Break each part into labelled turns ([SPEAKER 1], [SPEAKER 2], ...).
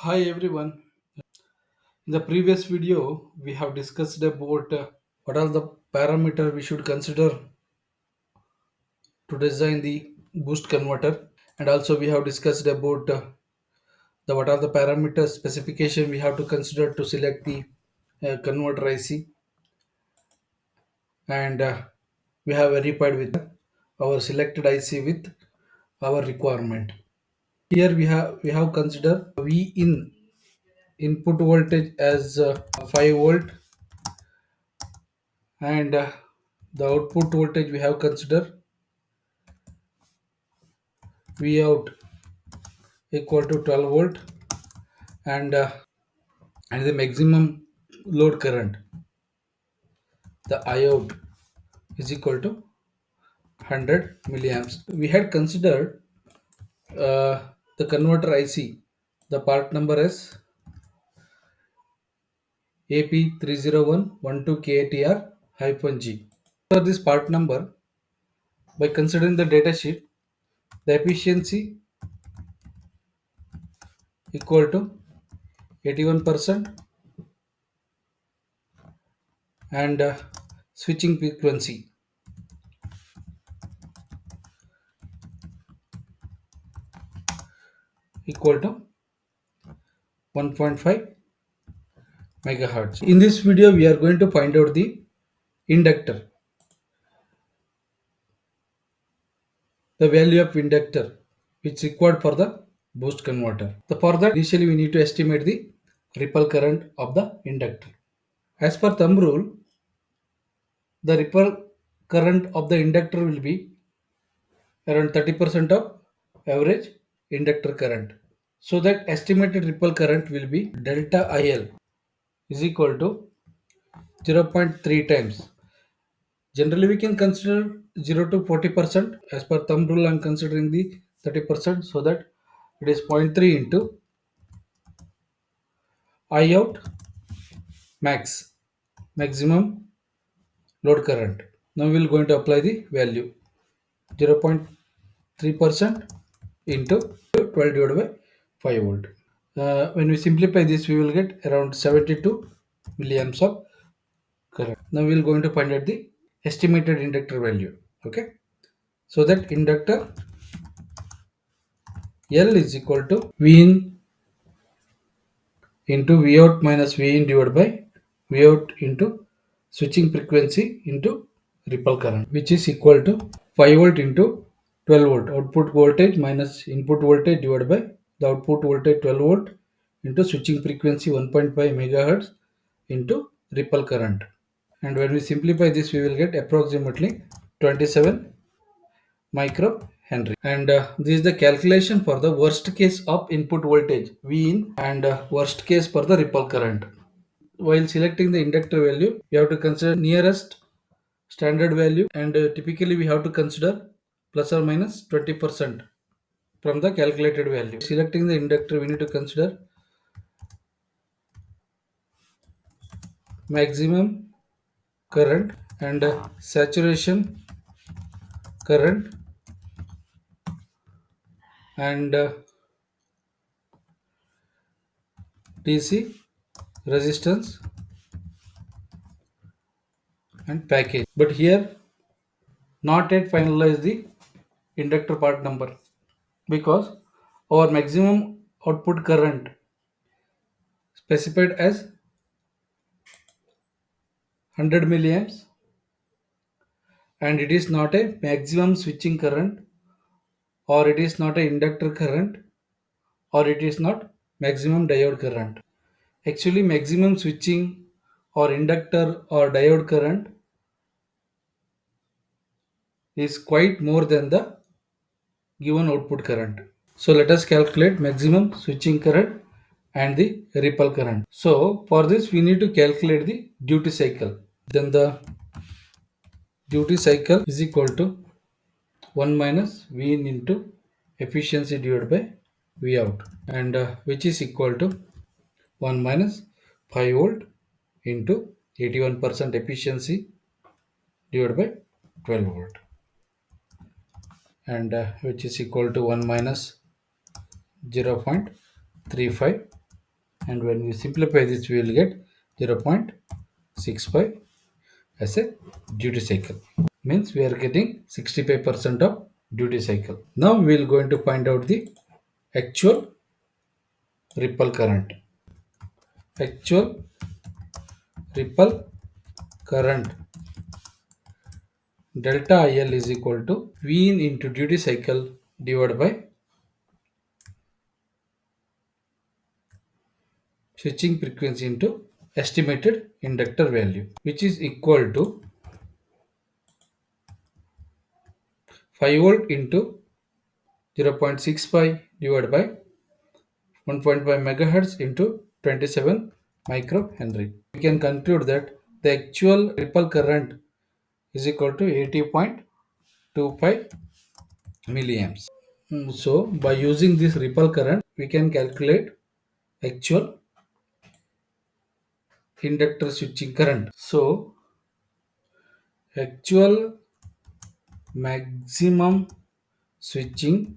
[SPEAKER 1] Hi everyone. In the previous video, we have discussed about what are the parameter we should consider to design the boost converter, and also we have discussed about the what are the parameter specification we have to consider to select the converter IC, and we have verified with our selected IC with our requirement. Here we have considered V in input voltage as 5 volt, and the output voltage we have considered V out equal to 12 volt, and the maximum load current, the I out, is equal to 100 milliamps. We had considered the converter IC. The part number is AP30112KTR-G. For this part number, by considering the data sheet, the efficiency equal to 81%, and switching frequency equal to 1.5 megahertz. In this video, we are going to find out the inductor, the value of inductor which required for the boost converter. The for that, initially we need to estimate the ripple current of the inductor. As per thumb rule, the ripple current of the inductor will be around 30% of average inductor current. So that estimated ripple current will be delta IL is equal to 0.3 times. Generally, we can consider 0 to 40%. As per thumb rule, I am considering the 30%, so that it is zero point 0.3 into I out max, maximum load current. Now we will going to apply the value 0.3% into 12 divided by 5 volt. When we simplify this, we will get around 72 milliamps of current. Now we will going to find out the estimated inductor value. Okay, so that inductor L is equal to V in into V out minus V in divided by V out into switching frequency into ripple current, which is equal to 5 volt into 12 volt output voltage minus input voltage divided by the output voltage 12 volt into switching frequency 1.5 megahertz into ripple current. And when we simplify this, we will get approximately 27 micro Henry. And this is the calculation for the worst case of input voltage V in, and worst case for the ripple current. While selecting the inductor value, we have to consider nearest standard value, and typically we have to consider plus or minus 20% from the calculated value. Selecting the inductor, we need to consider maximum current and saturation current, and DC resistance and package. But here not yet finalize the inductor part number, because our maximum output current specified as 100 milliamps, and it is not a maximum switching current, or it is not a inductor current, or it is not maximum diode current. Actually, maximum switching or inductor or diode current is quite more than the given output current. So let us calculate maximum switching current and the ripple current. So for this, we need to calculate the duty cycle. Then the duty cycle is equal to 1 minus V in into efficiency divided by V out, and which is equal to 1 minus 5 volt into 81% efficiency divided by 12 volt, and which is equal to 1 minus 0.35 and when we simplify this we will get 0.65 as a duty cycle. Means we are getting 65% of duty cycle. Now we will going to find out the actual ripple current. Actual ripple current delta IL is equal to V in into duty cycle divided by switching frequency into estimated inductor value, which is equal to 5 volt into 0.65 divided by 1.5 megahertz into 27 microhenry. We can conclude that the actual ripple current is equal to 80.25 milliamps. So by using this ripple current, we can calculate actual inductor switching current. So actual maximum switching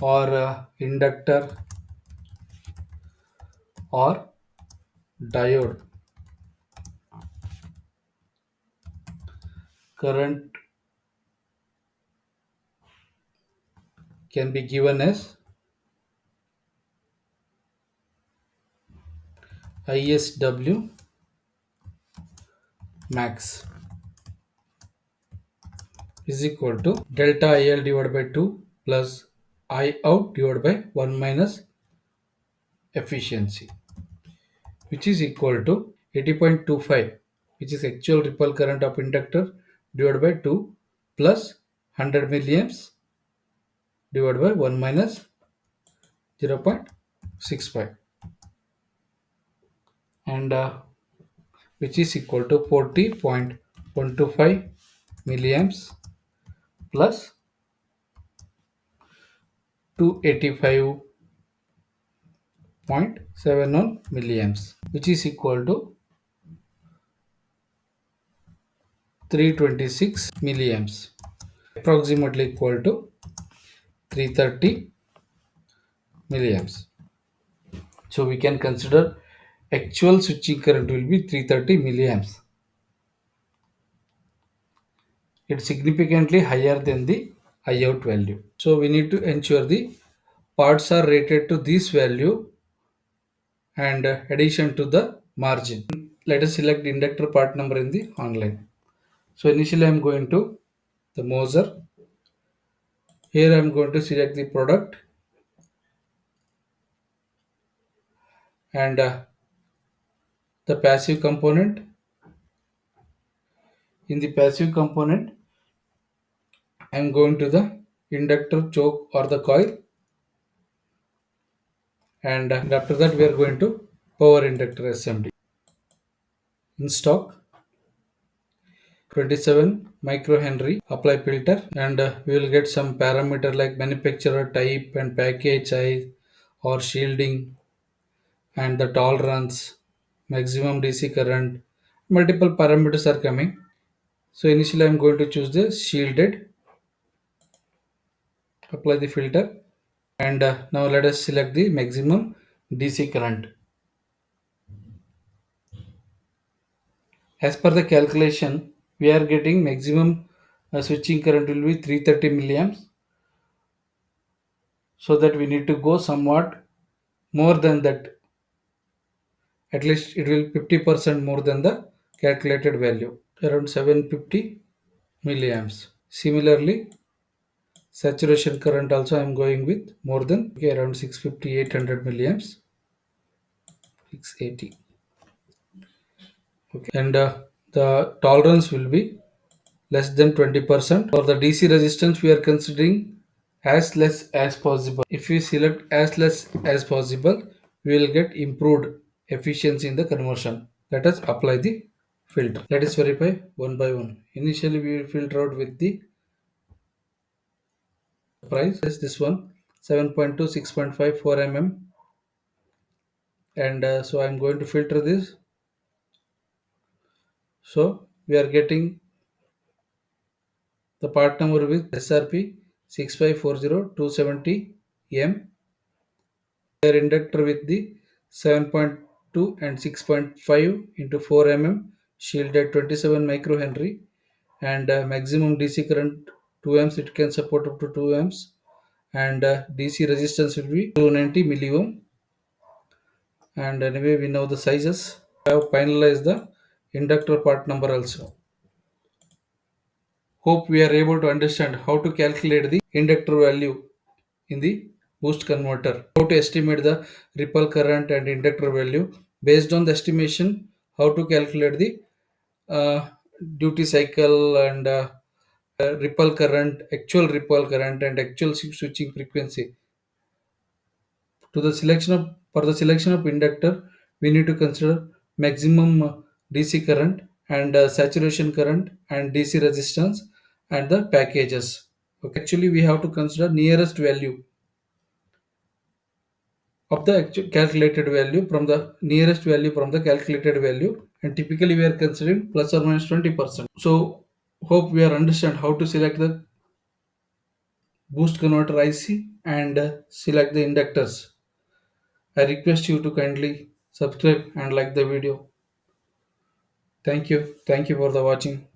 [SPEAKER 1] or inductor or diode current can be given as ISW max is equal to delta IL divided by 2 plus I out divided by 1 minus efficiency, which is equal to 80.25, which is actual ripple current of inductor divided by 2 plus 100 milliamps divided by 1 minus 0.65, and which is equal to 40.125 milliamps plus 285.71 milliamps, which is equal to 326 milliamps, approximately equal to 330 milliamps. So we can consider actual switching current will be 330 milliamps. It's significantly higher than the I out value. So we need to ensure the parts are rated to this value and addition to the margin. Let us select inductor part number in the online. So initially I am going to the Moser. Here I am going to select the product and the passive component. In the passive component, I am going to the inductor choke or the coil, and after that we are going to power inductor assembly. In stock 27 microhenry apply filter, and we will get some parameter like manufacturer type and package size or shielding and the tolerance, maximum DC current, multiple parameters are coming. So initially I am going to choose the shielded, apply the filter, and now let us select the maximum DC current. As per the calculation, we are getting maximum switching current will be 330 milliamps, so that we need to go somewhat more than that. At least it will 50% more than the calculated value, around 750 milliamps. Similarly, saturation current also I am going with more than, okay, around 650 800 milliamps, 680. Okay, and the tolerance will be less than 20%. For the DC resistance we are considering as less as possible. If we select as less as possible, we will get improved efficiency in the conversion. Let us apply the filter. Let us verify one by one. Initially we will filter out with the price. Is this one 7.2 6.5 4 mm, and so I am going to filter this. So we are getting the part number with SRP 6540270 M, their inductor with the 7.2 and 6.5 into 4 mm shield at 27 microhenry and maximum DC current 2 amps. It can support up to 2 amps and DC resistance will be 290 milliohm. And anyway, we know the sizes. I have finalized the inductor part number also. Hope we are able to understand how to calculate the inductor value in the boost converter. How to estimate the ripple current and inductor value. Based on the estimation, how to calculate the uh, duty cycle and ripple current, actual ripple current and actual switching frequency. To the selection of For the selection of inductor, we need to consider maximum DC current and saturation current and DC resistance and the packages. Okay, actually we have to consider nearest value of the actual calculated value from the nearest value from the calculated value, and typically we are considering plus or minus 20%. So hope we are understand how to select the boost converter IC and select the inductors. I request you to kindly subscribe and like the video. Thank you. Thank you for the watching.